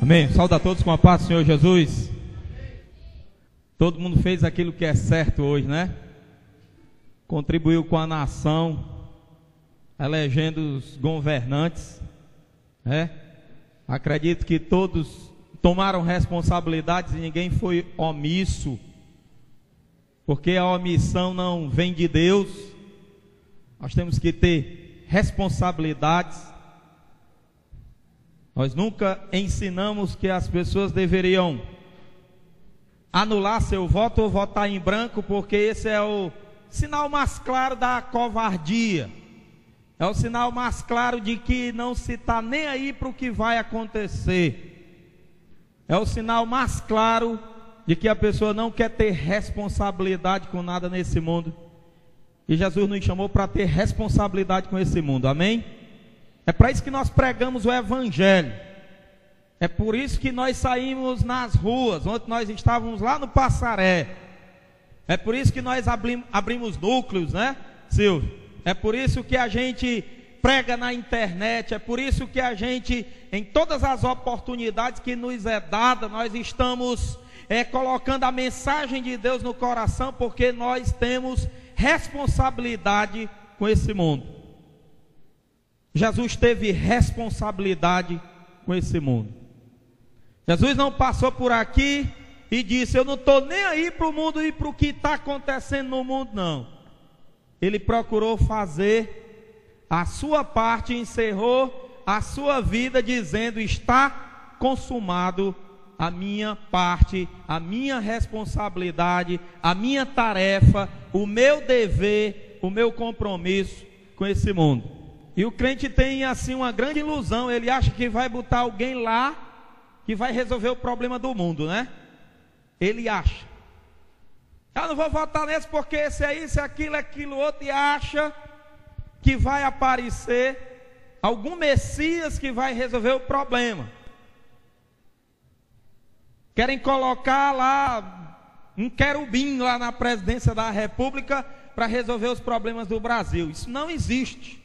Amém. Saúde a todos com a paz do Senhor Jesus. Todo mundo fez aquilo que é certo hoje, né? Contribuiu com a nação, elegendo os governantes, né? Acredito que todos tomaram responsabilidades e ninguém foi omisso, porque a omissão não vem de Deus. Nós temos que ter responsabilidades. Nós nunca ensinamos que as pessoas deveriam anular seu voto ou votar em branco, porque esse é o sinal mais claro da covardia. É o sinal mais claro de que não se está nem aí para o que vai acontecer. É o sinal mais claro de que a pessoa não quer ter responsabilidade com nada nesse mundo. E Jesus nos chamou para ter responsabilidade com esse mundo, amém? É para isso que nós pregamos o Evangelho. É por isso que nós saímos nas ruas. Ontem nós estávamos lá no Passaré. É por isso que nós abrimos núcleos, né, Silvio? É por isso que a gente prega na internet. É por isso que a gente, em todas as oportunidades que nos é dada, nós estamos colocando a mensagem de Deus no coração, porque nós temos responsabilidade com esse mundo. Jesus teve responsabilidade com esse mundo. Jesus não passou por aqui e disse: eu não estou nem aí para o mundo e para o que está acontecendo no mundo, não. Ele procurou fazer a sua parte, encerrou a sua vida dizendo: está consumado a minha parte, a minha responsabilidade, a minha tarefa, o meu dever, o meu compromisso com esse mundo. E o crente tem assim uma grande ilusão. Ele acha que vai botar alguém lá que vai resolver o problema do mundo, né? Ele acha: eu não vou votar nesse porque esse é isso, aquilo outro. E acha que vai aparecer algum Messias que vai resolver o problema. Querem colocar lá um querubim lá na presidência da República para resolver os problemas do Brasil. Isso não existe.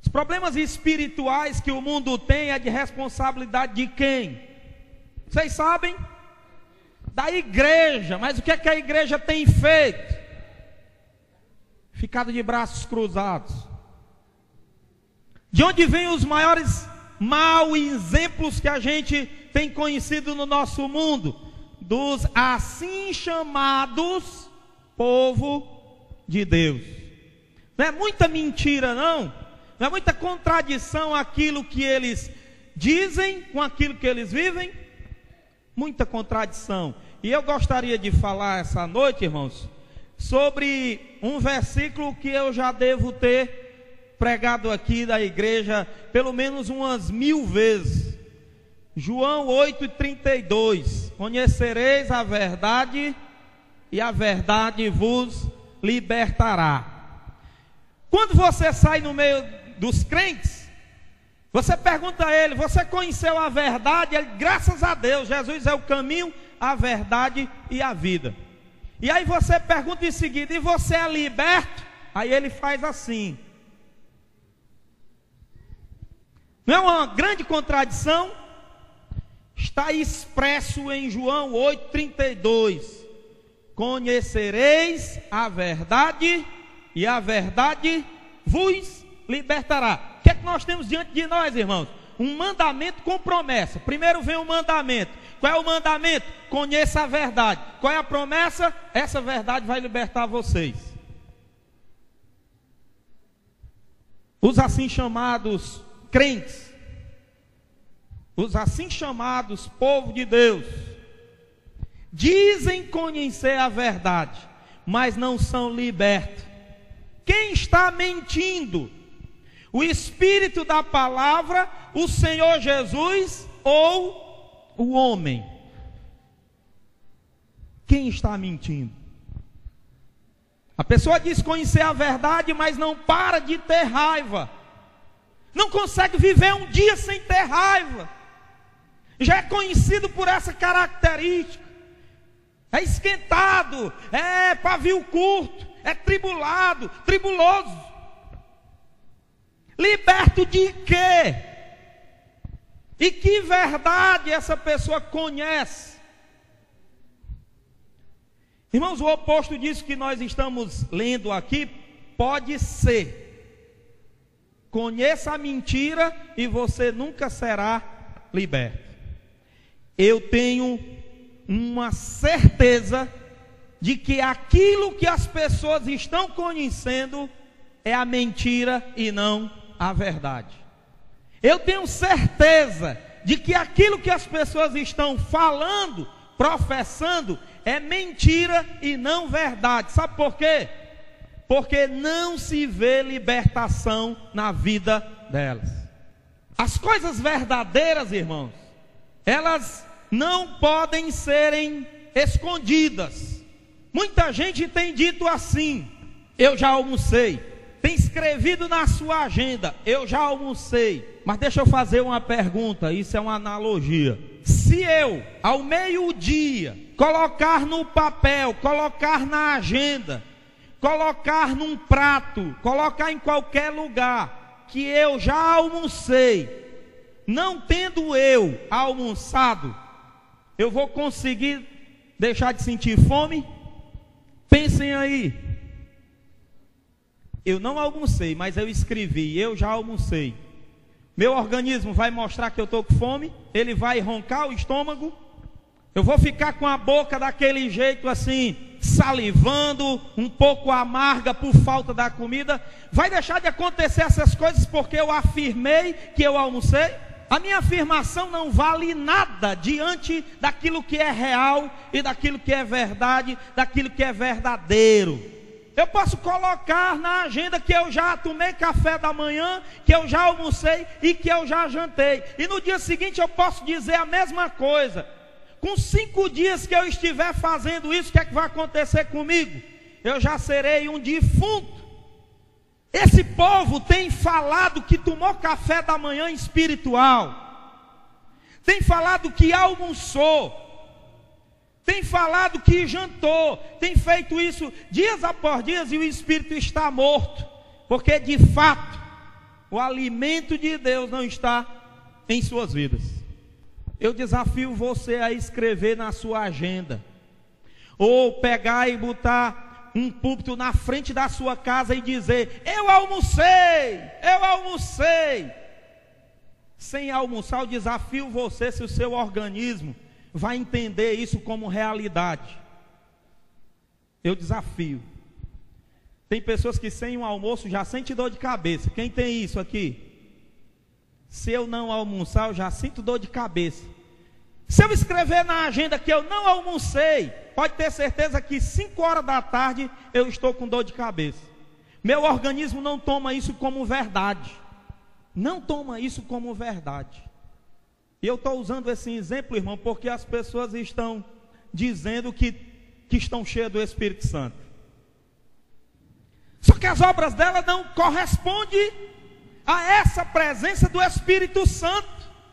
Os problemas espirituais que o mundo tem é de responsabilidade de quem? Vocês sabem? Da igreja. Mas o que é que a igreja tem feito? Ficado de braços cruzados. De onde vêm os maiores maus exemplos que a gente tem conhecido no nosso mundo? Dos assim chamados povo de Deus. Não é muita mentira, não? Não é muita contradição aquilo que eles dizem com aquilo que eles vivem? Muita contradição. E eu gostaria de falar essa noite, irmãos, sobre um versículo que eu já devo ter pregado aqui da igreja pelo menos umas 1000 vezes. João 8:32. Conhecereis a verdade e a verdade vos libertará. Quando você sai no meio dos crentes, você pergunta a ele: você conheceu a verdade? Ele: graças a Deus, Jesus é o caminho, a verdade e a vida. E aí você pergunta em seguida: e você é liberto? Aí ele faz assim. Não é uma grande contradição? Está expresso em João 8:32. Conhecereis a verdade e a verdade vos libertará. O que é que nós temos diante de nós, irmãos? Um mandamento com promessa. Primeiro vem o mandamento. Qual é o mandamento? Conheça a verdade. Qual é a promessa? Essa verdade vai libertar vocês. Os assim chamados crentes, os assim chamados povo de Deus, dizem conhecer a verdade, mas não são libertos. Quem está mentindo? O Espírito da palavra, o Senhor Jesus ou o homem? Quem está mentindo? A pessoa diz conhecer a verdade, mas não para de ter raiva. Não consegue viver um dia sem ter raiva. Já é conhecido por essa característica. É esquentado, é pavio curto, é tribulado, tribuloso. Liberto de quê? E que verdade essa pessoa conhece? Irmãos, o oposto disso que nós estamos lendo aqui pode ser: conheça a mentira e você nunca será liberto. Eu tenho uma certeza de que aquilo que as pessoas estão conhecendo é a mentira e não a verdade. Eu tenho certeza de que aquilo que as pessoas estão falando, professando, é mentira e não verdade. Sabe por quê? Porque não se vê libertação na vida delas. As coisas verdadeiras, irmãos, elas não podem serem escondidas. Muita gente tem dito assim: eu já almocei. Tem escrevido na sua agenda: eu já almocei. Mas deixa eu fazer uma pergunta, isso é uma analogia. Se eu, ao meio-dia, colocar no papel, colocar na agenda, colocar num prato, colocar em qualquer lugar, que eu já almocei, não tendo eu almoçado, eu vou conseguir deixar de sentir fome? Pensem aí. Eu não almocei, mas eu escrevi: eu já almocei. Meu organismo vai mostrar que eu estou com fome? Ele vai roncar o estômago? Eu vou ficar com a boca daquele jeito assim, salivando, um pouco amarga por falta da comida? Vai deixar de acontecer essas coisas porque eu afirmei que eu almocei? A minha afirmação não vale nada diante daquilo que é real e daquilo que é verdade, daquilo que é verdadeiro. Eu posso colocar na agenda que eu já tomei café da manhã, que eu já almocei e que eu já jantei. E no dia seguinte eu posso dizer a mesma coisa. Com 5 dias que eu estiver fazendo isso, o que é que vai acontecer comigo? Eu já serei um defunto. Esse povo tem falado que tomou café da manhã espiritual. Tem falado que almoçou. Tem falado que jantou, tem feito isso dias após dias e o espírito está morto, porque de fato o alimento de Deus não está em suas vidas. Eu desafio você a escrever na sua agenda, ou pegar e botar um púlpito na frente da sua casa e dizer: eu almocei, eu almocei. Sem almoçar, eu desafio você, se o seu organismo vai entender isso como realidade. Eu desafio. Tem pessoas que sem um almoço já sentem dor de cabeça. Quem tem isso aqui? Se eu não almoçar, eu já sinto dor de cabeça. Se eu escrever na agenda que eu não almocei, pode ter certeza que 5 horas da tarde eu estou com dor de cabeça. Meu organismo não toma isso como verdade. Não toma isso como verdade. E eu estou usando esse exemplo, irmão, porque as pessoas estão dizendo que estão cheias do Espírito Santo. Só que as obras dela não correspondem a essa presença do Espírito Santo.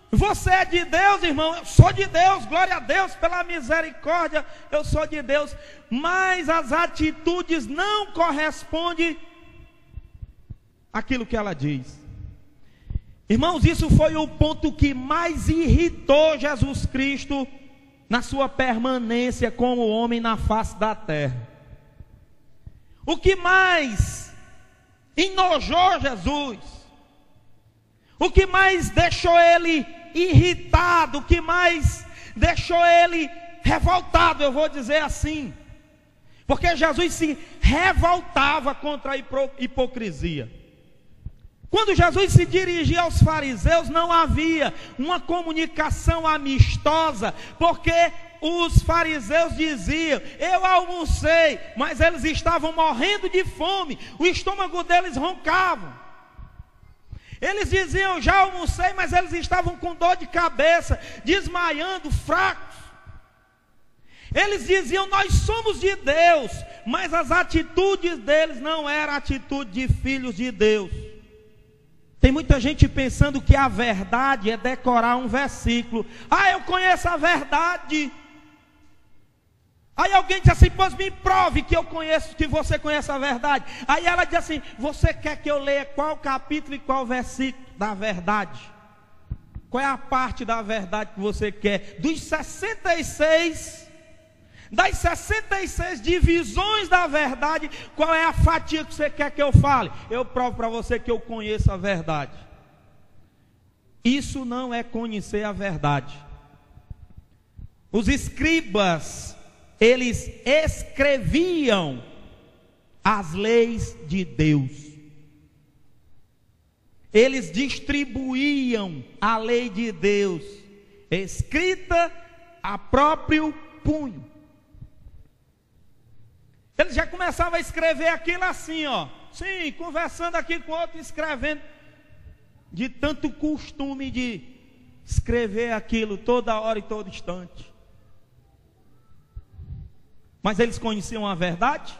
Você é de Deus, irmão, eu sou de Deus, glória a Deus pela misericórdia, eu sou de Deus. Mas as atitudes não correspondem àquilo que ela diz. Irmãos, isso foi o ponto que mais irritou Jesus Cristo na sua permanência como homem na face da terra. O que mais enojou Jesus, o que mais deixou ele irritado, o que mais deixou ele revoltado, eu vou dizer assim, porque Jesus se revoltava contra a hipocrisia. Quando Jesus se dirigia aos fariseus, não havia uma comunicação amistosa, porque os fariseus diziam: eu almocei, mas eles estavam morrendo de fome, o estômago deles roncava. Eles diziam: já almocei, mas eles estavam com dor de cabeça, desmaiando, fracos. Eles diziam: nós somos de Deus, mas as atitudes deles não eram atitude de filhos de Deus. Tem muita gente pensando que a verdade é decorar um versículo. Ah, eu conheço a verdade. Aí alguém diz assim: pois me prove que eu conheço, que você conhece a verdade. Aí ela diz assim: você quer que eu leia qual capítulo e qual versículo da verdade? Qual é a parte da verdade que você quer? Das 66 divisões da verdade, qual é a fatia que você quer que eu fale? Eu provo para você que eu conheço a verdade. Isso não é conhecer a verdade. Os escribas, eles escreviam as leis de Deus. Eles distribuíam a lei de Deus, escrita a próprio punho. Eles já começavam a escrever aquilo assim, ó. Sim, conversando aqui com outro, escrevendo. De tanto costume de escrever aquilo toda hora e todo instante. Mas eles conheciam a verdade?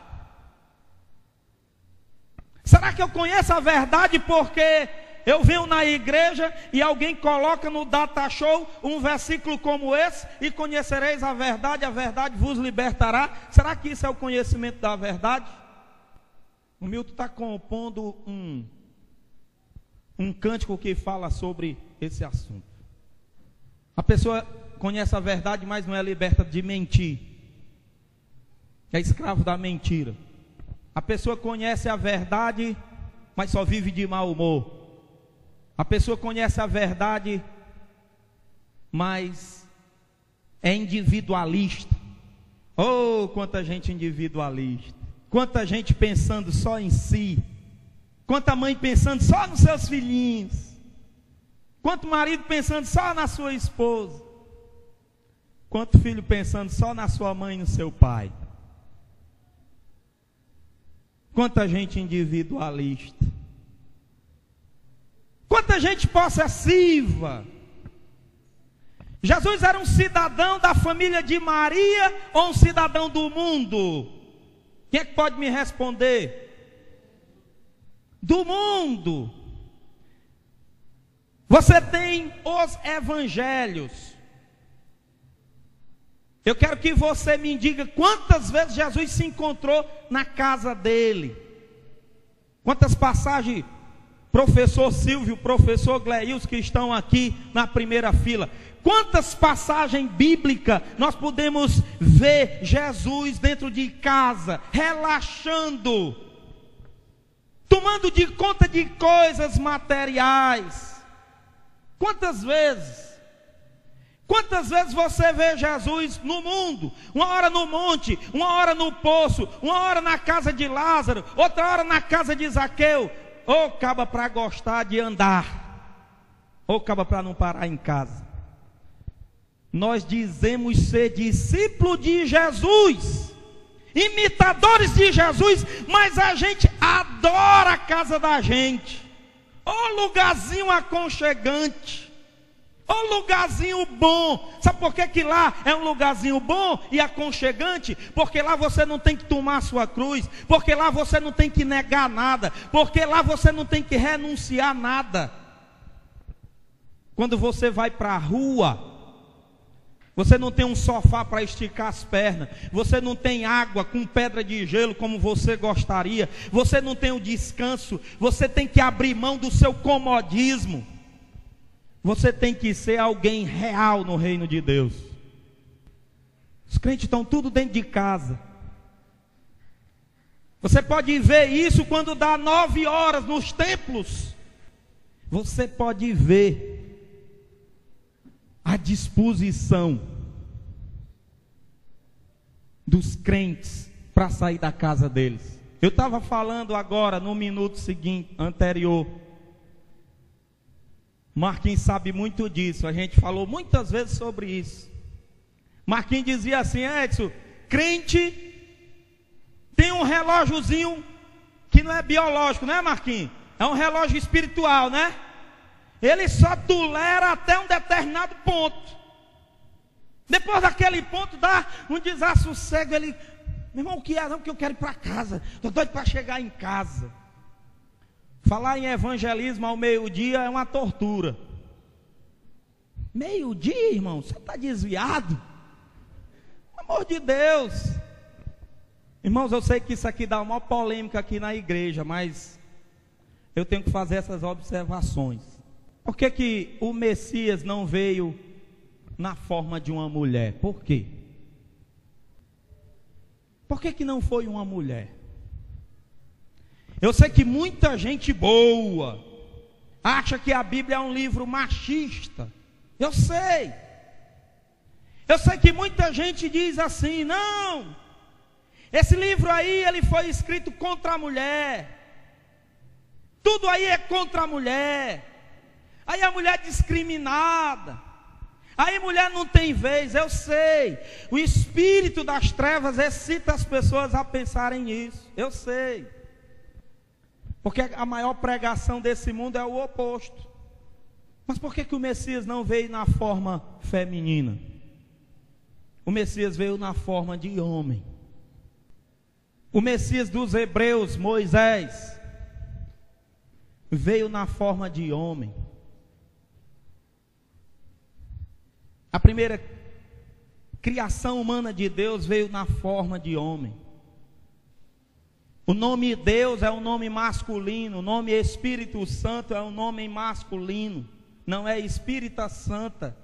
Será que eu conheço a verdade porque eu venho na igreja e alguém coloca no data show um versículo como esse, e conhecereis a verdade vos libertará? Será que isso é o conhecimento da verdade? O Milton está compondo um cântico que fala sobre esse assunto. A pessoa conhece a verdade, mas não é liberta de mentir. É escravo da mentira. A pessoa conhece a verdade, mas só vive de mau humor. A pessoa conhece a verdade, mas é individualista. Oh, quanta gente individualista. Quanta gente pensando só em si. Quanta mãe pensando só nos seus filhinhos. Quanto marido pensando só na sua esposa. Quanto filho pensando só na sua mãe e no seu pai. Quanta gente individualista. Quanta gente possessiva. Jesus era um cidadão da família de Maria ou um cidadão do mundo? Quem é que pode me responder? Do mundo. Você tem os evangelhos. Eu quero que você me diga quantas vezes Jesus se encontrou na casa dele. Quantas passagens, professor Silvio, professor Gleils, que estão aqui na primeira fila. Quantas passagens bíblicas nós podemos ver Jesus dentro de casa, relaxando, tomando de conta de coisas materiais. Quantas vezes? Quantas vezes você vê Jesus no mundo? Uma hora no monte, uma hora no poço, uma hora na casa de Lázaro, outra hora na casa de Zaqueu. Ou acaba para gostar de andar, ou acaba para não parar em casa. Nós dizemos ser discípulo de Jesus, imitadores de Jesus, mas a gente adora a casa da gente. Ô lugarzinho aconchegante, ô lugarzinho bom. Sabe por que lá é um lugarzinho bom e aconchegante? Porque lá você não tem que tomar a sua cruz, porque lá você não tem que negar nada, porque lá você não tem que renunciar nada. Quando você vai para a rua, você não tem um sofá para esticar as pernas, você não tem água com pedra de gelo como você gostaria, você não tem o descanso, você tem que abrir mão do seu comodismo. Você tem que ser alguém real no reino de Deus. Os crentes estão tudo dentro de casa. Você pode ver isso quando dá 9 horas nos templos. Você pode ver a disposição dos crentes para sair da casa deles. Eu estava falando agora no minuto seguinte, anterior. Marquinhos sabe muito disso, a gente falou muitas vezes sobre isso. Marquinhos dizia assim: Edson, crente tem um relógiozinho que não é biológico, né, Marquinhos? É um relógio espiritual, né? Ele só tolera até um determinado ponto. Depois daquele ponto dá um desassossego. Ele, meu irmão, o que é? Não, que eu quero ir para casa. Estou doido para chegar em casa. Falar em evangelismo ao meio-dia é uma tortura. Meio-dia, irmão? Você está desviado? Pelo amor de Deus. Irmãos, eu sei que isso aqui dá uma polêmica aqui na igreja, mas eu tenho que fazer essas observações. Por que que o Messias não veio na forma de uma mulher? Por quê? Por que que não foi uma mulher? Eu sei que muita gente boa acha que a Bíblia é um livro machista. Eu sei. Eu sei que muita gente diz assim: não, esse livro aí ele foi escrito contra a mulher. Tudo aí é contra a mulher. Aí a mulher é discriminada. Aí a mulher não tem vez. Eu sei. O espírito das trevas excita as pessoas a pensarem nisso. Eu sei. Porque a maior pregação desse mundo é o oposto. Mas por que que o Messias não veio na forma feminina? O Messias veio na forma de homem. O Messias dos hebreus, Moisés, veio na forma de homem. A primeira criação humana de Deus veio na forma de homem. O nome Deus é um nome masculino, o nome Espírito Santo é um nome masculino, não é Espírita Santa,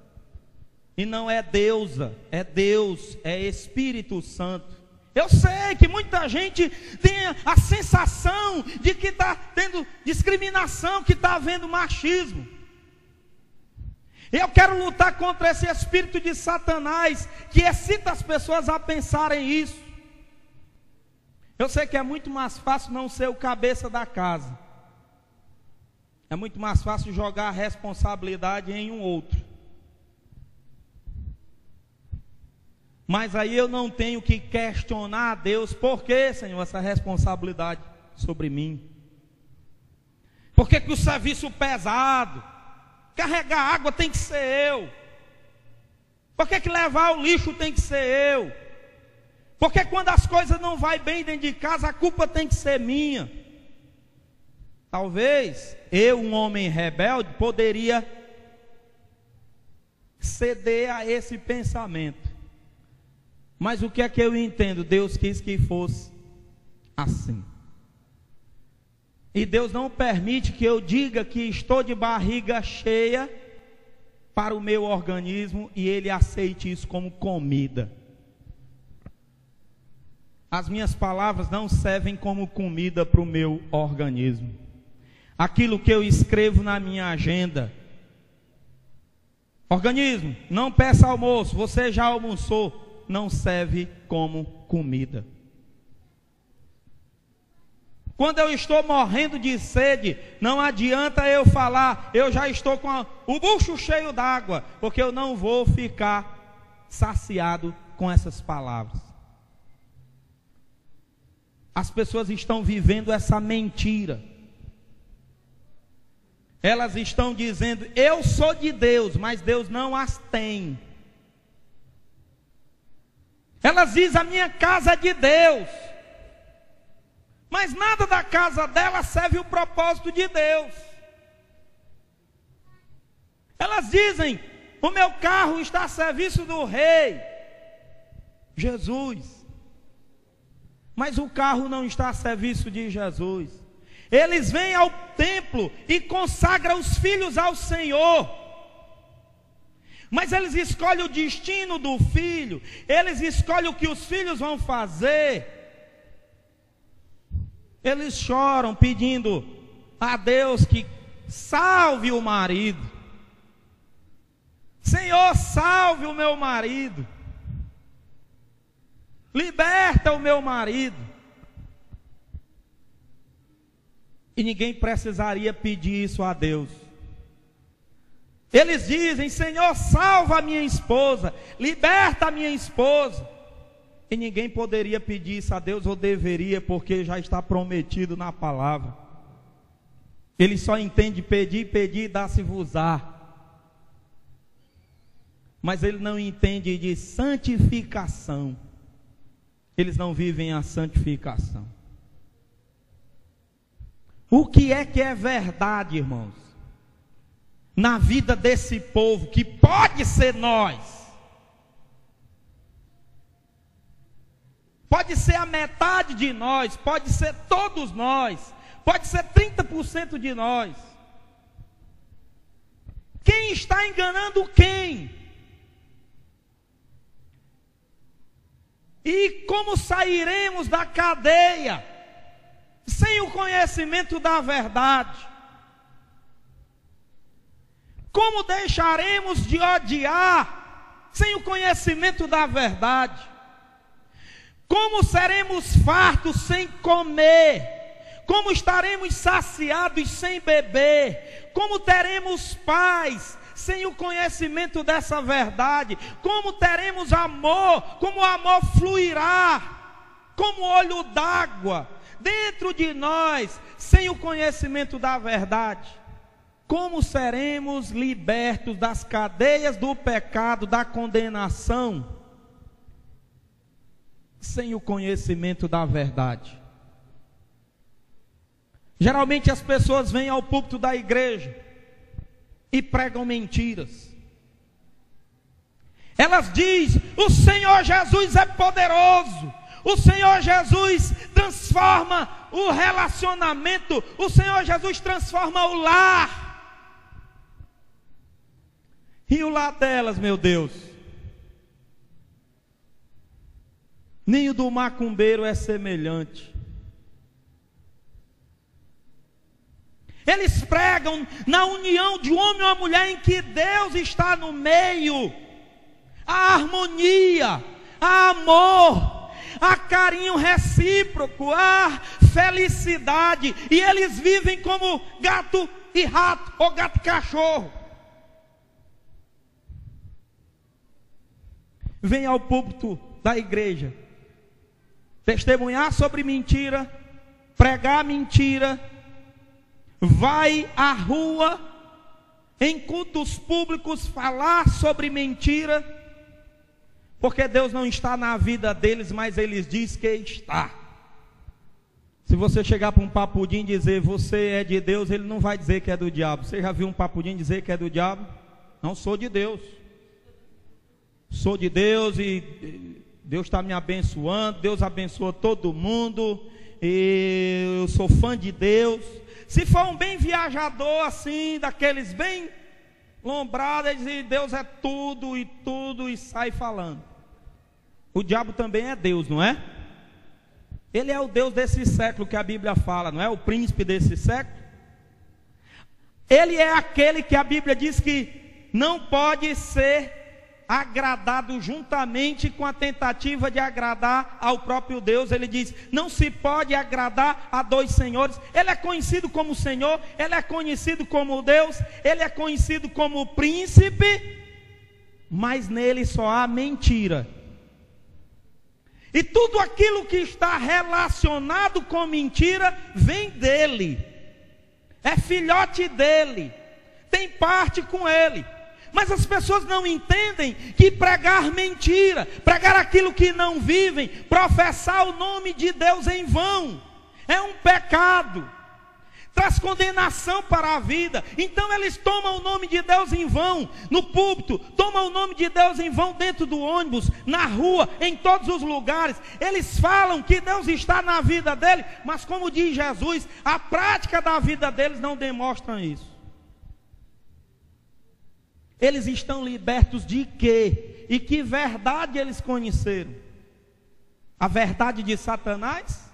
e não é deusa, é Deus, é Espírito Santo. Eu sei que muita gente tem a sensação de que está tendo discriminação, que está havendo machismo. Eu quero lutar contra esse espírito de Satanás, que excita as pessoas a pensarem isso. Eu sei que é muito mais fácil não ser o cabeça da casa. É muito mais fácil jogar a responsabilidade em um outro. Mas aí eu não tenho que questionar a Deus: por que, Senhor, essa responsabilidade sobre mim? Por que que o serviço pesado, carregar água tem que ser eu? Por que que levar o lixo tem que ser eu? Porque quando as coisas não vão bem dentro de casa, a culpa tem que ser minha. Talvez eu, um homem rebelde, poderia ceder a esse pensamento. Mas o que é que eu entendo? Deus quis que fosse assim. E Deus não permite que eu diga que estou de barriga cheia para o meu organismo e Ele aceite isso como comida. As minhas palavras não servem como comida para o meu organismo. Aquilo que eu escrevo na minha agenda: organismo, não peça almoço, você já almoçou, não serve como comida. Quando eu estou morrendo de sede, não adianta eu falar: eu já estou com o bucho cheio d'água, porque eu não vou ficar saciado com essas palavras. As pessoas estão vivendo essa mentira. Elas estão dizendo: eu sou de Deus, mas Deus não as tem. Elas dizem: a minha casa é de Deus, mas nada da casa dela serve o propósito de Deus. Elas dizem: o meu carro está a serviço do Rei Jesus, mas o carro não está a serviço de Jesus. Eles vêm ao templo e consagram os filhos ao Senhor, mas eles escolhem o destino do filho, eles escolhem o que os filhos vão fazer. Eles choram pedindo a Deus que salve o marido. Senhor, salve o meu marido. Liberta o meu marido. E ninguém precisaria pedir isso a Deus. Eles dizem: Senhor, salva a minha esposa, liberta a minha esposa. E ninguém poderia pedir isso a Deus, ou deveria, porque já está prometido na palavra. Ele só entende pedir, pedir e dá-se-vos-á. Mas ele não entende de santificação. Eles não vivem a santificação. O que é verdade, irmãos, na vida desse povo, que pode ser nós, pode ser a metade de nós, pode ser todos nós, pode ser 30% de nós. Quem está enganando quem? E como sairemos da cadeia sem o conhecimento da verdade? Como deixaremos de odiar sem o conhecimento da verdade? Como seremos fartos sem comer? Como estaremos saciados sem beber? Como teremos paz sem o conhecimento dessa verdade? Como teremos amor? Como o amor fluirá como olho d'água dentro de nós sem o conhecimento da verdade? Como seremos libertos das cadeias do pecado, da condenação, sem o conhecimento da verdade? Geralmente as pessoas vêm ao púlpito da igreja e pregam mentiras. Elas dizem: o Senhor Jesus é poderoso, o Senhor Jesus transforma o relacionamento, o Senhor Jesus transforma o lar. E o lar delas, meu Deus, nem o do macumbeiro é semelhante. Eles pregam na união de um homem e uma mulher em que Deus está no meio. Há harmonia, há amor, há carinho recíproco, há felicidade. E eles vivem como gato e rato, ou gato e cachorro. Vem ao púlpito da igreja testemunhar sobre mentira, pregar mentira, vai à rua, em cultos públicos, falar sobre mentira, porque Deus não está na vida deles, mas eles dizem que está. Se você chegar para um papudim e dizer você é de Deus, ele não vai dizer que é do diabo. Você já viu um papudim dizer que é do diabo? Não, sou de Deus. Sou de Deus e Deus está me abençoando, Deus abençoa todo mundo, e eu sou fã de Deus. Se for um bem viajador assim, daqueles bem lombrados, ele diz: Deus é tudo e sai falando. O diabo também é Deus, não é? Ele é o Deus desse século que a Bíblia fala, não é? O príncipe desse século. Ele é aquele que a Bíblia diz que não pode ser agradado juntamente com a tentativa de agradar ao próprio Deus. Ele diz: não se pode agradar a dois senhores. Ele é conhecido como Senhor, ele é conhecido como Deus, ele é conhecido como príncipe, mas nele só há mentira. E tudo aquilo que está relacionado com mentira vem dele, é filhote dele, tem parte com ele. Mas as pessoas não entendem que pregar mentira, pregar aquilo que não vivem, professar o nome de Deus em vão, é um pecado, traz condenação para a vida. Então eles tomam o nome de Deus em vão no púlpito, tomam o nome de Deus em vão dentro do ônibus, na rua, em todos os lugares. Eles falam que Deus está na vida dele, mas como diz Jesus, a prática da vida deles não demonstra isso. Eles estão libertos de quê? E que verdade eles conheceram? A verdade de Satanás?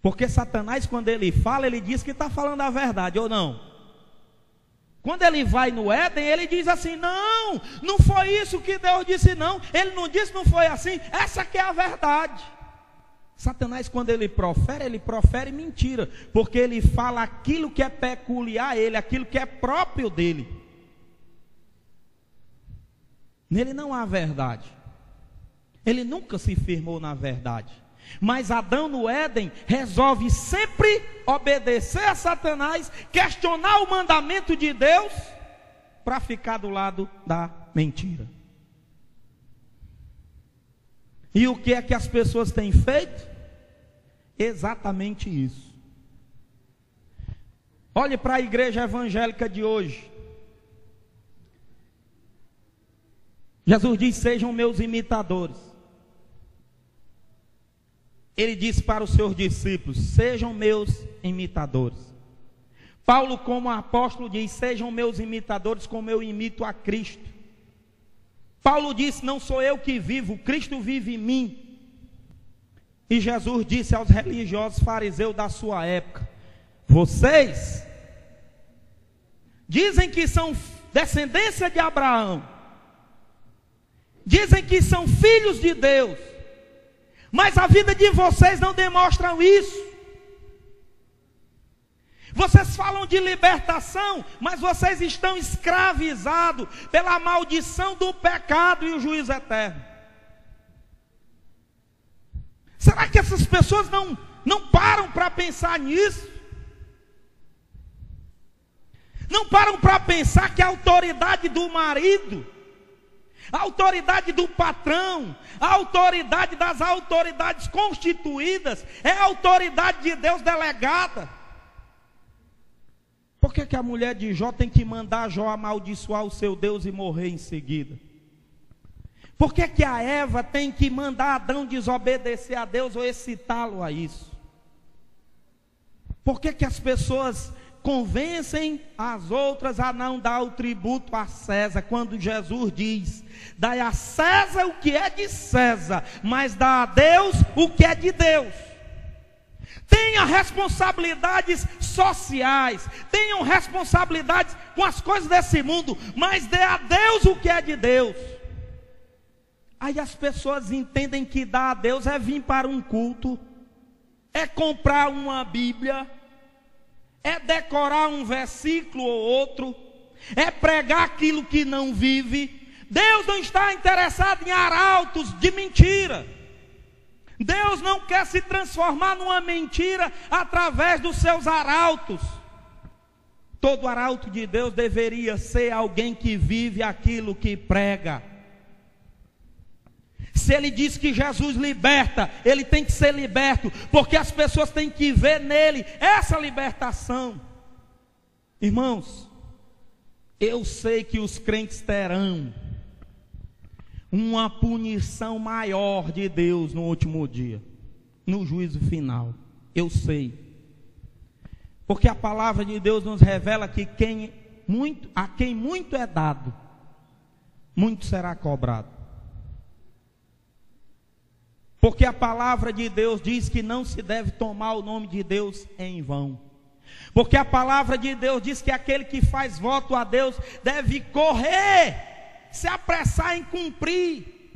Porque Satanás, quando ele fala, ele diz que está falando a verdade, ou não? Quando ele vai no Éden, ele diz assim: não, não foi isso que Deus disse não. Ele não disse, não foi assim. Essa que é a verdade. Satanás, quando ele profere mentira, porque ele fala aquilo que é peculiar a ele, aquilo que é próprio dele. Nele não há verdade. Ele nunca se firmou na verdade. Mas Adão no Éden resolve sempre obedecer a Satanás, questionar o mandamento de Deus, para ficar do lado da mentira. E o que é que as pessoas têm feito? Exatamente isso. Olhe para a igreja evangélica de hoje. Jesus diz: sejam meus imitadores. Ele disse para os seus discípulos: sejam meus imitadores. Paulo, como apóstolo, diz: sejam meus imitadores como eu imito a Cristo. Paulo disse: não sou eu que vivo, Cristo vive em mim. E Jesus disse aos religiosos fariseus da sua época: vocês dizem que são descendência de Abraão, dizem que são filhos de Deus, mas a vida de vocês não demonstra isso. Vocês falam de libertação, mas vocês estão escravizados pela maldição do pecado e o juízo eterno. Será que essas pessoas não param para pensar nisso? Não param para pensar que a autoridade do marido, a autoridade do patrão, a autoridade das autoridades constituídas, é a autoridade de Deus delegada? Por que a mulher de Jó tem que mandar Jó amaldiçoar o seu Deus e morrer em seguida? Por que a Eva tem que mandar Adão desobedecer a Deus ou excitá-lo a isso? Por que as pessoas convencem as outras a não dar o tributo a César, quando Jesus diz: dai a César o que é de César, mas dá a Deus o que é de Deus? Tenha responsabilidades sociais, tenham responsabilidades com as coisas desse mundo, mas dê a Deus o que é de Deus. Aí as pessoas entendem que dar a Deus é vir para um culto, é comprar uma Bíblia, é decorar um versículo ou outro, é pregar aquilo que não vive. Deus não está interessado em arautos de mentira. Deus não quer se transformar numa mentira através dos seus arautos. Todo arauto de Deus deveria ser alguém que vive aquilo que prega. Se ele diz que Jesus liberta, ele tem que ser liberto, porque as pessoas têm que ver nele essa libertação. Irmãos, eu sei que os crentes terão uma punição maior de Deus no último dia, no juízo final. Eu sei, porque a palavra de Deus nos revela que a quem muito é dado, muito será cobrado. Porque a palavra de Deus diz que não se deve tomar o nome de Deus em vão. Porque a palavra de Deus diz que aquele que faz voto a Deus deve correr, se apressar em cumprir.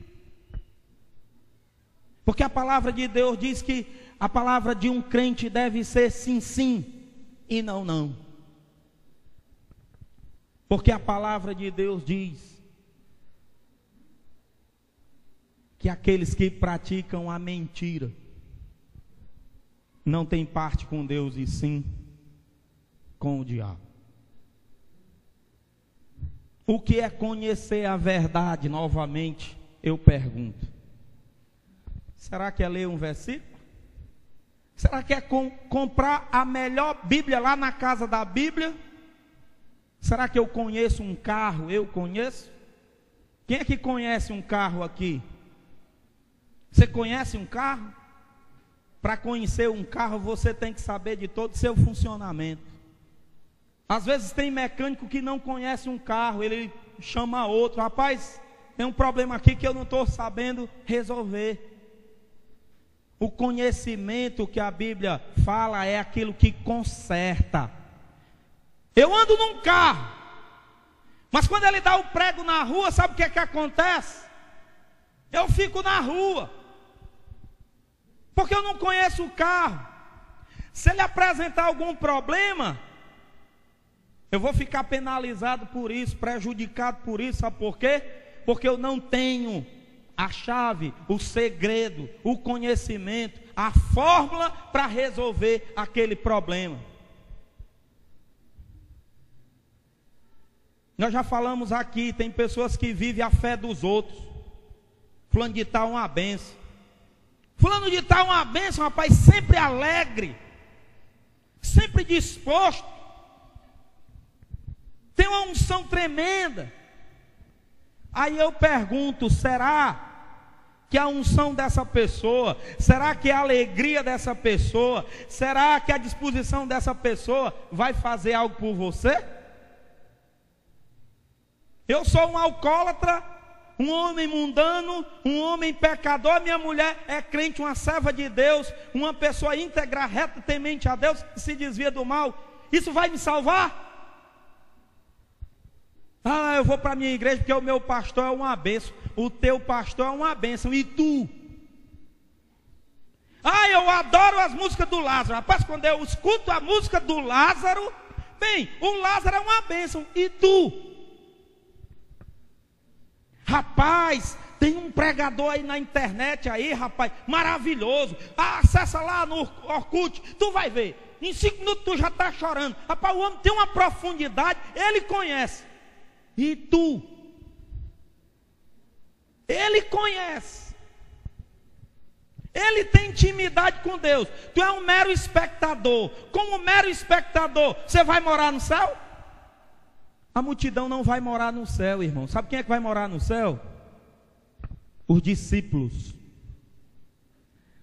Porque a palavra de Deus diz que a palavra de um crente deve ser sim, sim e não, não. Porque a palavra de Deus diz que aqueles que praticam a mentira não têm parte com Deus e sim com o diabo. O que é conhecer a verdade? Novamente eu pergunto. Será que é ler um versículo? Será que é comprar a melhor Bíblia lá na casa da Bíblia? Será que eu conheço um carro? Eu conheço? Quem é que conhece um carro aqui? Você conhece um carro? Para conhecer um carro você tem que saber de todo o seu funcionamento. Às vezes tem mecânico que não conhece um carro, ele chama outro: rapaz, tem um problema aqui que eu não estou sabendo resolver. O conhecimento que a Bíblia fala é aquilo que conserta. Eu ando num carro, mas quando ele dá o prego na rua, sabe o que é que acontece? Eu fico na rua, porque eu não conheço o carro. Se ele apresentar algum problema, eu vou ficar penalizado por isso, prejudicado por isso. Sabe por quê? Porque eu não tenho a chave, o segredo, o conhecimento, a fórmula para resolver aquele problema. Nós já falamos aqui, tem pessoas que vivem a fé dos outros. Fulano de tal uma benção. Fulano de tal uma benção, rapaz, sempre alegre, sempre disposto. Tem uma unção tremenda. Aí eu pergunto: será que a unção dessa pessoa? Será que a alegria dessa pessoa? Será que a disposição dessa pessoa vai fazer algo por você? Eu sou um alcoólatra, um homem mundano, um homem pecador. Minha mulher é crente, uma serva de Deus, uma pessoa íntegra, reta, temente a Deus, que se desvia do mal. Isso vai me salvar? Ah, eu vou para a minha igreja porque o meu pastor é uma bênção. O teu pastor é uma bênção. E tu? Ah, eu adoro as músicas do Lázaro. Rapaz, quando eu escuto a música do Lázaro, bem, o Lázaro é uma bênção. E tu? Rapaz, tem um pregador aí na internet aí, rapaz, maravilhoso. Ah, acessa lá no Orkut, tu vai ver. Em 5 minutos tu já está chorando. Rapaz, o homem tem uma profundidade, ele conhece. E tu? Ele conhece. Ele tem intimidade com Deus. Tu é um mero espectador. Como mero espectador, você vai morar no céu? A multidão não vai morar no céu, irmão. Sabe quem é que vai morar no céu? Os discípulos.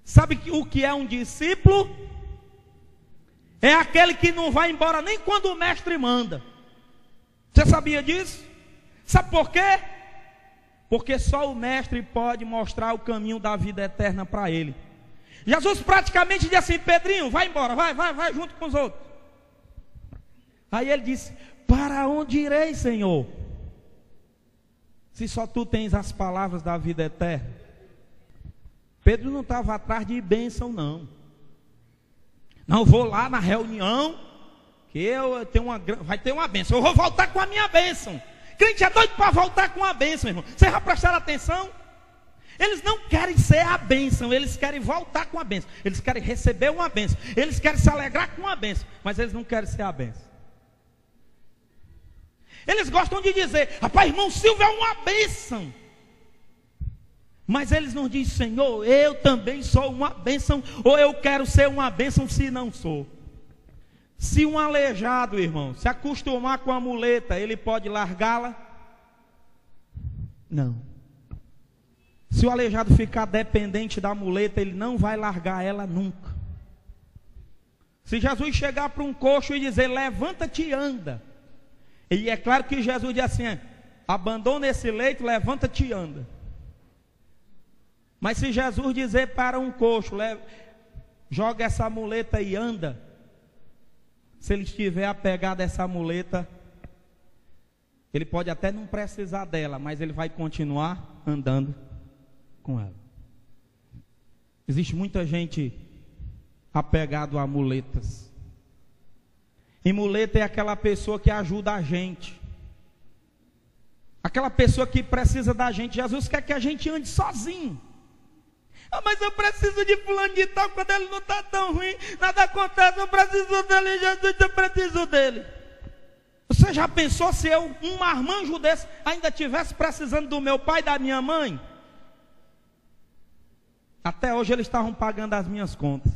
Sabe o que é um discípulo? É aquele que não vai embora nem quando o mestre manda. Você sabia disso? Sabe por quê? Porque só o mestre pode mostrar o caminho da vida eterna para ele. Jesus praticamente disse assim: Pedrinho, vai embora, vai junto com os outros. Aí ele disse: para onde irei, Senhor? Se só tu tens as palavras da vida eterna. Pedro não estava atrás de bênção, não. Não vou lá na reunião, que eu tenho vai ter uma bênção. Eu vou voltar com a minha bênção. Crente é doido para voltar com a bênção, irmão. Vocês já prestaram atenção? Eles não querem ser a bênção, eles querem voltar com a bênção. Eles querem receber uma bênção. Eles querem se alegrar com a bênção, mas eles não querem ser a bênção. Eles gostam de dizer: rapaz, irmão Silvio é uma bênção. Mas eles não dizem: Senhor, eu também sou uma bênção, ou eu quero ser uma bênção se não sou. Se um aleijado, irmão, se acostumar com a muleta, ele pode largá-la? Não. Se o aleijado ficar dependente da muleta, ele não vai largar ela nunca. Se Jesus chegar para um coxo e dizer: levanta-te e anda. E é claro que Jesus diz assim: abandona esse leito, levanta-te e anda. Mas se Jesus dizer para um coxo: joga essa muleta e anda, se ele estiver apegado a essa muleta, ele pode até não precisar dela, mas ele vai continuar andando com ela. Existe muita gente apegado a muletas. E muleta é aquela pessoa que ajuda a gente, aquela pessoa que precisa da gente. Jesus quer que a gente ande sozinho. Ah, mas eu preciso de fulano de tal, quando ele não está tão ruim, nada acontece, eu preciso dele, Jesus, eu preciso dele. Você já pensou se eu, um marmanjo desse, ainda tivesse precisando do meu pai e da minha mãe? Até hoje eles estavam pagando as minhas contas.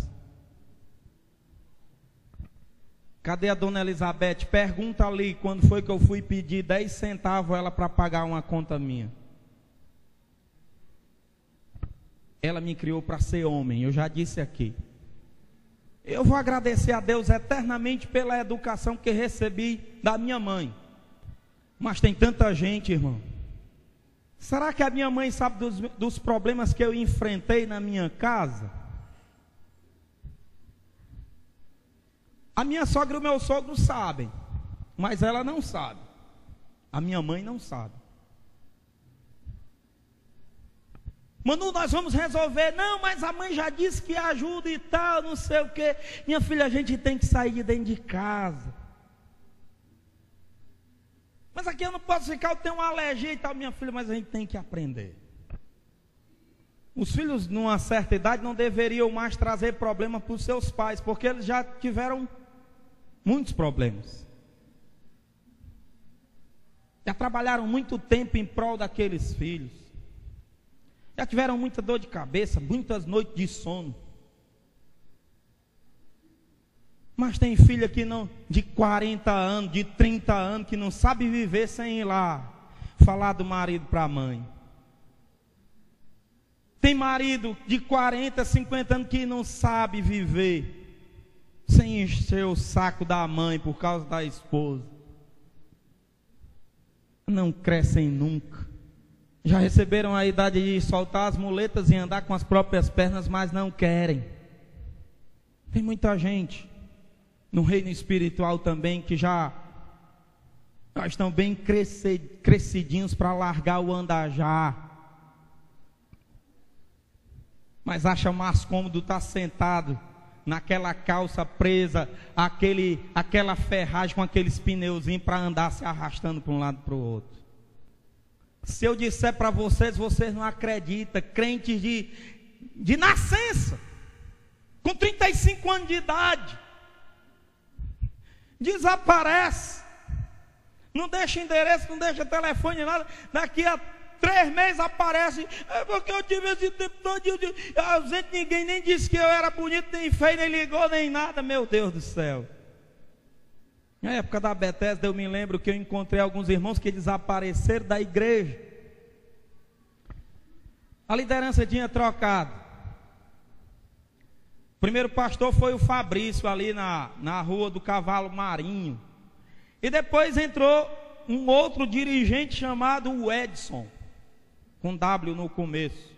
Cadê a dona Elizabeth? Pergunta ali quando foi que eu fui pedir 10 centavos ela para pagar uma conta minha. Ela me criou para ser homem, eu já disse aqui. Eu vou agradecer a Deus eternamente pela educação que recebi da minha mãe. Mas tem tanta gente, irmão. Será que a minha mãe sabe dos problemas que eu enfrentei na minha casa? A minha sogra e o meu sogro sabem, mas ela não sabe. A minha mãe não sabe. Manu, nós vamos resolver. Não, mas a mãe já disse que ajuda e tal, não sei o quê. Minha filha, a gente tem que sair de dentro de casa. Mas aqui eu não posso ficar, eu tenho uma alergia e tal. Minha filha, mas a gente tem que aprender. Os filhos, numa certa idade, não deveriam mais trazer problema para os seus pais, porque eles já tiveram muitos problemas. Já trabalharam muito tempo em prol daqueles filhos. Já tiveram muita dor de cabeça, muitas noites de sono. Mas tem filha que não, de 40 anos, de 30 anos, que não sabe viver sem ir lá falar do marido para a mãe. Tem marido de 40, 50 anos que não sabe viver sem encher o saco da mãe por causa da esposa. Não crescem nunca. Já receberam a idade de soltar as muletas e andar com as próprias pernas, mas não querem. Tem muita gente no reino espiritual também que já estão bem crescidinhos para largar o andar já. Mas acha mais cômodo estar sentado naquela calça presa, aquela ferragem com aqueles pneuzinhos para andar se arrastando para um lado e para o outro. Se eu disser para vocês, vocês não acreditam. Crentes de nascença, com 35 anos de idade, desaparece, não deixa endereço, não deixa telefone, nada. Daqui a 3 meses aparece. É porque eu tive esse tempo todo ausente, ninguém nem disse que eu era bonito, nem feio, nem ligou, nem nada. Meu Deus do céu. Na época da Bethesda, eu me lembro que eu encontrei alguns irmãos que desapareceram da igreja. A liderança tinha trocado. O primeiro pastor foi o Fabrício, ali na rua do Cavalo Marinho. E depois entrou um outro dirigente chamado Edson, com W no começo.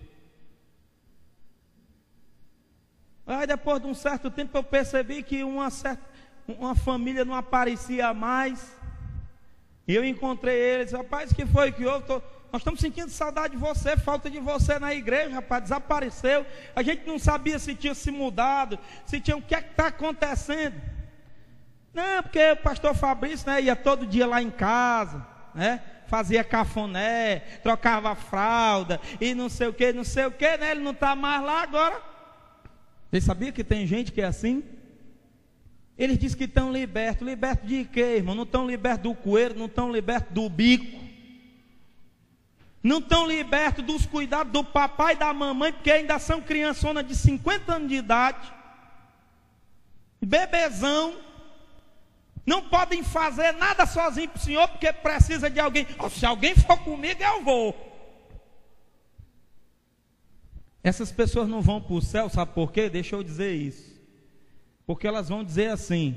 Aí depois de um certo tempo eu percebi que uma família não aparecia mais. E eu encontrei eles. Rapaz, que foi que houve? Nós estamos sentindo saudade de você, falta de você na igreja, rapaz, desapareceu. A gente não sabia se tinha se mudado, se tinha o que é que está acontecendo. Não, porque o pastor Fabrício, né, ia todo dia lá em casa, né, fazia cafuné, trocava fralda e não sei o que, né, ele não está mais lá agora. Você sabia que tem gente que é assim? Eles dizem que estão libertos. Libertos de quê, irmão? Não estão libertos do coelho, não estão libertos do bico. Não estão libertos dos cuidados do papai e da mamãe, porque ainda são criançonas de 50 anos de idade. Bebezão. Não podem fazer nada sozinho para o Senhor, porque precisa de alguém. Oh, se alguém for comigo, eu vou. Essas pessoas não vão para o céu, sabe por quê? Deixa eu dizer isso. Porque elas vão dizer assim: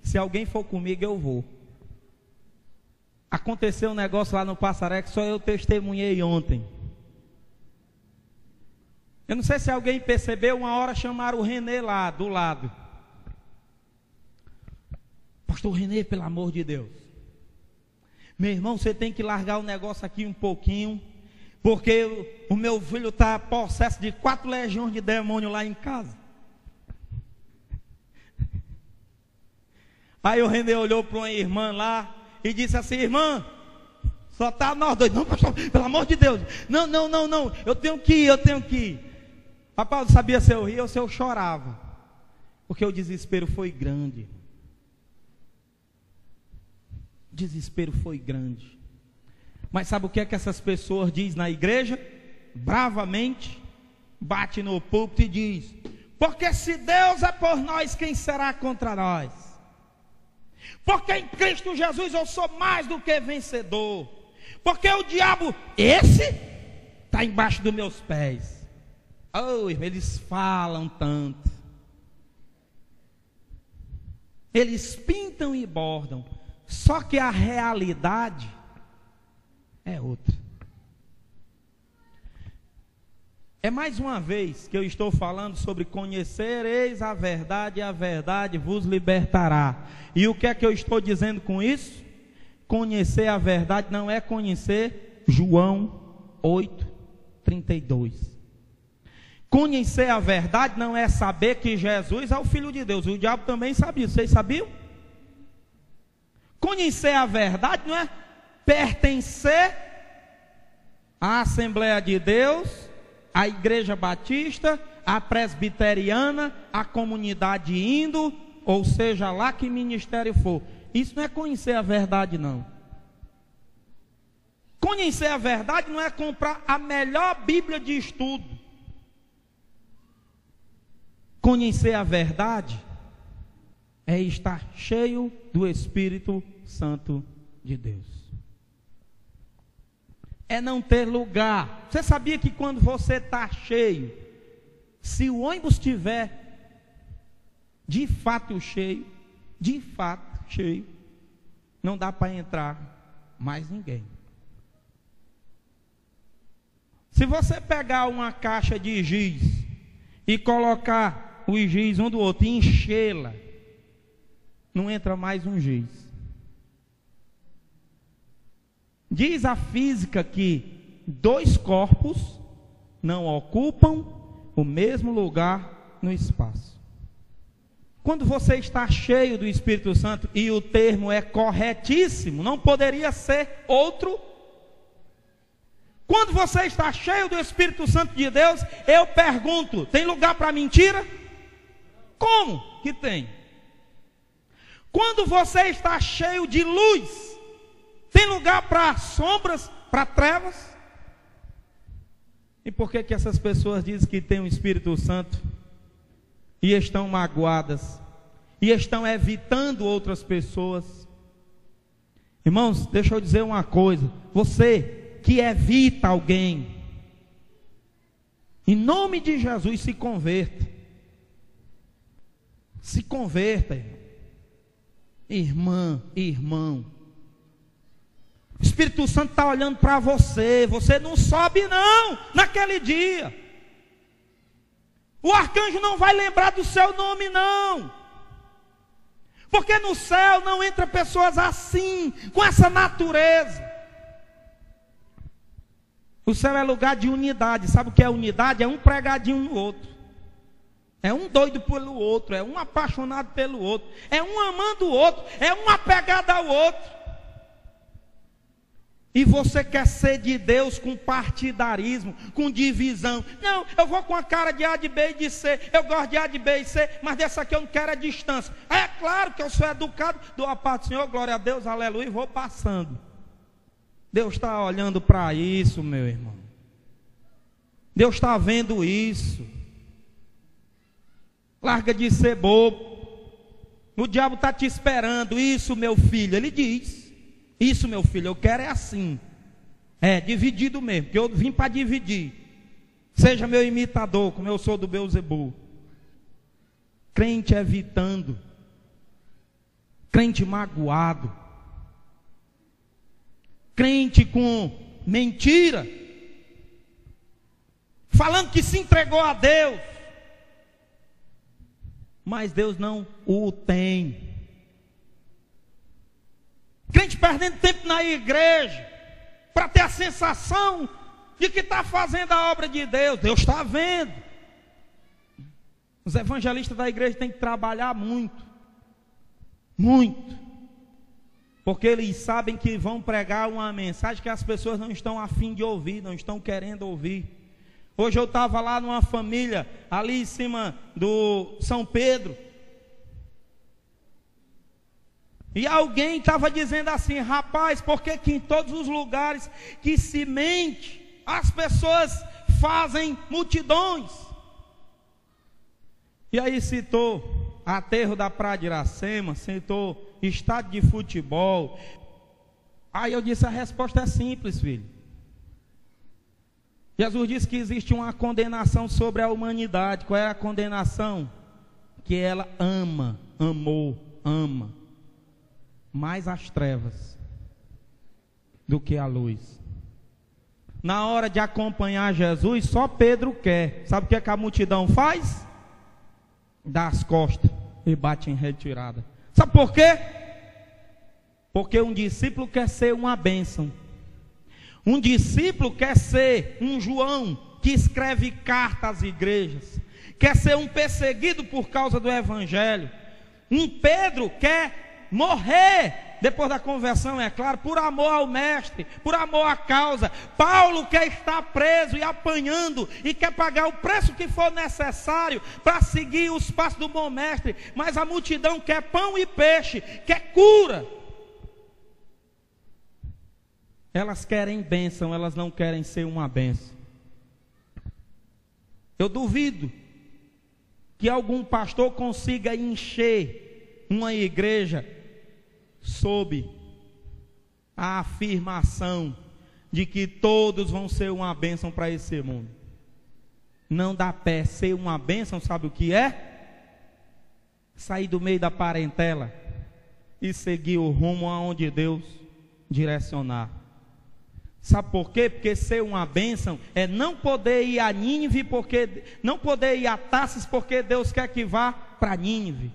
se alguém for comigo, eu vou. Aconteceu um negócio lá no Passaré que só eu testemunhei ontem. Eu não sei se alguém percebeu, uma hora chamaram o Renê lá do lado. Pastor Renê, pelo amor de Deus, meu irmão, você tem que largar o negócio aqui um pouquinho, porque o meu filho está possesso de 4 legiões de demônio lá em casa. Aí o Renê olhou para uma irmã lá e disse assim: irmã, só está nós dois. Não, pastor, pelo amor de Deus, não, eu tenho que ir. Rapaz, eu sabia se eu ria ou se eu chorava, porque o desespero foi grande. O desespero foi grande. Mas sabe o que é que essas pessoas dizem na igreja? Bravamente, bate no púlpito e diz: porque se Deus é por nós, quem será contra nós? Porque em Cristo Jesus eu sou mais do que vencedor. Porque o diabo, esse, está embaixo dos meus pés. Oh, eles falam tanto. Eles pintam e bordam. Só que a realidade é outra. É mais uma vez que eu estou falando sobre conhecereis a verdade e a verdade vos libertará. E o que é que eu estou dizendo com isso? Conhecer a verdade não é conhecer João 8:32. Conhecer a verdade não é saber que Jesus é o Filho de Deus. O diabo também sabia, vocês sabiam? Conhecer a verdade não é pertencer à Assembleia de Deus, à Igreja Batista, à Presbiteriana, à comunidade indo, ou seja lá que ministério for. Isso não é conhecer a verdade, não. Conhecer a verdade não é comprar a melhor Bíblia de estudo. Conhecer a verdade é estar cheio do Espírito Santo de Deus. é não ter lugar. Você sabia que quando você está cheio, se o ônibus estiver de fato cheio, não dá para entrar mais ninguém. Se você pegar uma caixa de giz e colocar os giz um do outro e enchê-la, não entra mais um giz. Diz a física que 2 corpos não ocupam o mesmo lugar no espaço. Quando você está cheio do Espírito Santo, e o termo é corretíssimo, não poderia ser outro. Quando você está cheio do Espírito Santo de Deus, eu pergunto, tem lugar para mentira? Como que tem? Quando você está cheio de luz, tem lugar para sombras, para trevas? E por que essas pessoas dizem que tem o Espírito Santo e estão magoadas e estão evitando outras pessoas? Irmãos, deixa eu dizer uma coisa: você que evita alguém, em nome de Jesus, se converta. Se converta, irmã, irmão. O Espírito Santo está olhando para você. Você não sobe não, naquele dia. O arcanjo não vai lembrar do seu nome não. Porque no céu não entra pessoas assim, com essa natureza. O céu é lugar de unidade. Sabe o que é unidade? É um pregadinho no outro. É um doido pelo outro. É um apaixonado pelo outro. É um amando o outro. É um apegado ao outro. E você quer ser de Deus com partidarismo, com divisão. Não, eu vou com a cara de A, de B e de C. Eu gosto de A, de B e C, mas dessa aqui eu não quero a distância. É claro que eu sou educado, dou a paz do Senhor, glória a Deus, aleluia, e vou passando. Deus está olhando para isso, meu irmão. Deus está vendo isso. Larga de ser bobo. O diabo está te esperando. Isso, meu filho, ele diz. Isso, meu filho, eu quero é assim. É, dividido mesmo, porque eu vim para dividir. Seja meu imitador, como eu sou do Beelzebul. Crente evitando. Crente magoado. Crente com mentira. Falando que se entregou a Deus. Mas Deus não o tem. Crente perdendo tempo na igreja, para ter a sensação de que está fazendo a obra de Deus. Deus está vendo. Os evangelistas da igreja têm que trabalhar muito. Muito. Porque eles sabem que vão pregar uma mensagem que as pessoas não estão a fim de ouvir, não estão querendo ouvir. Hoje eu estava lá numa família, ali em cima do São Pedro. E alguém estava dizendo assim: rapaz, por que em todos os lugares que se mente, as pessoas fazem multidões? E aí citou aterro da Praia de Iracema, citou estádio de futebol. Aí eu disse: a resposta é simples, filho. Jesus disse que existe uma condenação sobre a humanidade. Qual é a condenação? Que ela ama mais as trevas do que a luz. Na hora de acompanhar Jesus, só Pedro quer. Sabe o que a multidão faz? Dá as costas e bate em retirada. Sabe por quê? Porque um discípulo quer ser uma bênção. Um discípulo quer ser um João que escreve carta às igrejas. Quer ser um perseguido por causa do evangelho. Um Pedro quer morrer depois da conversão, é claro, por amor ao mestre, por amor à causa. Paulo quer estar preso e apanhando e quer pagar o preço que for necessário para seguir os passos do bom mestre. Mas a multidão quer pão e peixe, quer cura. Elas querem bênção, elas não querem ser uma bênção. Eu duvido que algum pastor consiga encher uma igreja sob a afirmação: de que todos vão ser uma bênção para esse mundo. Não dá pé ser uma bênção, sabe o que é? Sair do meio da parentela e seguir o rumo aonde Deus direcionar. Sabe por quê? Porque ser uma bênção é não poder ir a Nínive, não poder ir a Tarsis, porque Deus quer que vá para Nínive.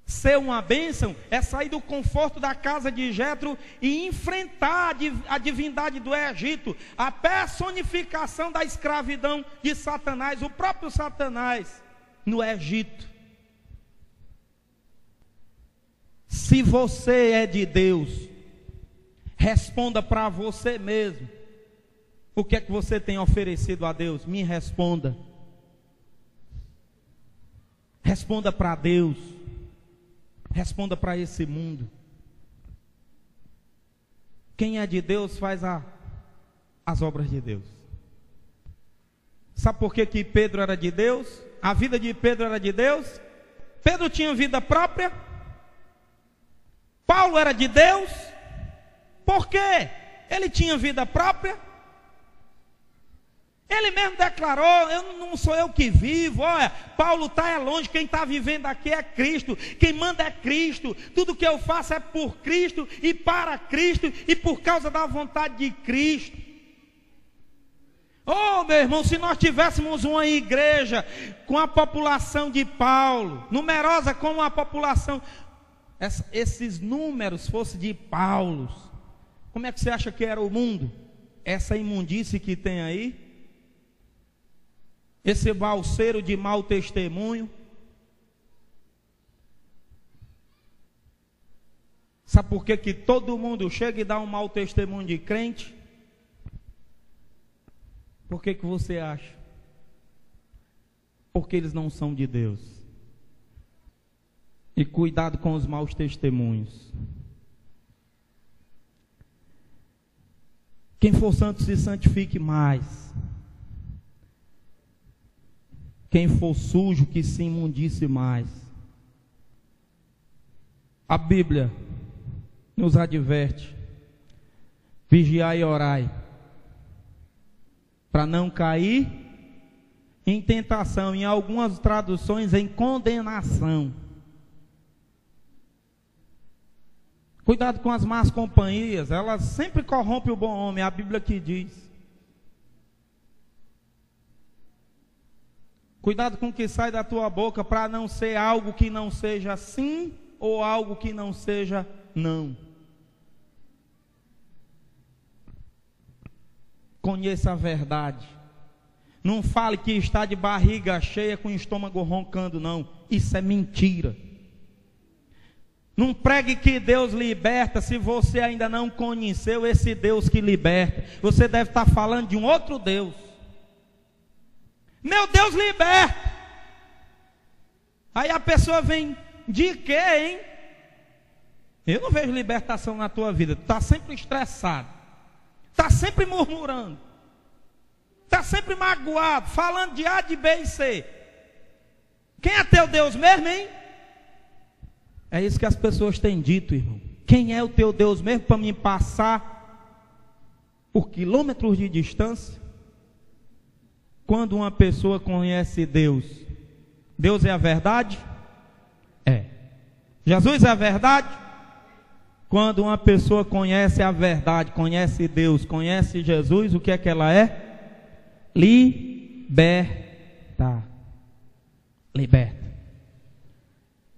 Ser uma bênção é sair do conforto da casa de Jetro e enfrentar a divindade do Egito, a personificação da escravidão de Satanás, o próprio Satanás no Egito. Se você é de Deus, responda para você mesmo. O que é que você tem oferecido a Deus? Me responda. Responda para Deus. Responda para esse mundo. Quem é de Deus faz as obras de Deus. Sabe por que Pedro era de Deus? A vida de Pedro era de Deus? Pedro tinha vida própria? Paulo era de Deus? Por quê? Ele tinha vida própria? Ele mesmo declarou: não sou eu que vivo, olha, Paulo está longe, quem está vivendo aqui é Cristo, quem manda é Cristo, tudo que eu faço é por Cristo, e para Cristo, e por causa da vontade de Cristo. Oh, meu irmão, se nós tivéssemos uma igreja com a população de Paulo, numerosa como a população, esses números fossem de Paulo, como é que você acha que era o mundo? Essa imundície que tem aí, esse balseiro de mau testemunho. Sabe por que todo mundo chega e dá um mau testemunho de crente? Por que você acha? Porque eles não são de Deus. E cuidado com os maus testemunhos. Quem for santo se santifique mais. Quem for sujo que se imundice mais. A Bíblia nos adverte: vigiai e orai, para não cair em tentação, em algumas traduções em condenação. Cuidado com as más companhias, elas sempre corrompem o bom homem, a Bíblia que diz. Cuidado com o que sai da tua boca, para não ser algo que não seja sim, ou algo que não seja não. Conheça a verdade. Não fale que está de barriga cheia com o estômago roncando, não. Isso é mentira. Não pregue que Deus liberta se você ainda não conheceu esse Deus que liberta. Você deve estar falando de um outro Deus. Meu Deus liberta. Aí a pessoa vem: de quê, hein? Eu não vejo libertação na tua vida. Tu está sempre estressado, está sempre murmurando, está sempre magoado, falando de A, de B e C. Quem é teu Deus mesmo, hein? É isso que as pessoas têm dito, irmão. Quem é o teu Deus mesmo, para me passar por quilômetros de distância? Quando uma pessoa conhece Deus, Deus é a verdade? É. Jesus é a verdade? Quando uma pessoa conhece a verdade, conhece Deus, conhece Jesus, o que é que ela é? Liberta. Liberta.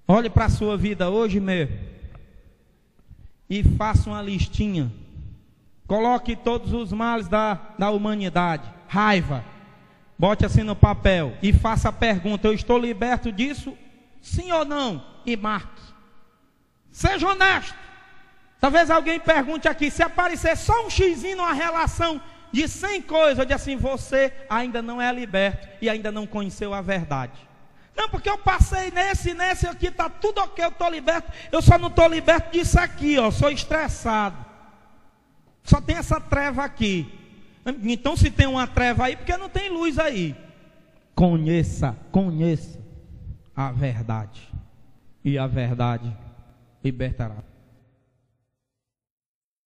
Olhe para a sua vida hoje mesmo e faça uma listinha. Coloque todos os males da humanidade. Raiva. Bote assim no papel e faça a pergunta: eu estou liberto disso? Sim ou não? E marque. Seja honesto. Talvez alguém pergunte aqui: se aparecer só um xizinho numa relação de 100 coisas, eu digo assim: você ainda não é liberto e ainda não conheceu a verdade. Não, porque eu passei nesse aqui, está tudo ok, eu estou liberto. Eu só não estou liberto disso aqui, ó, sou estressado. Só tem essa treva aqui. Então se tem uma treva aí, porque não tem luz aí? Conheça a verdade, e a verdade libertará.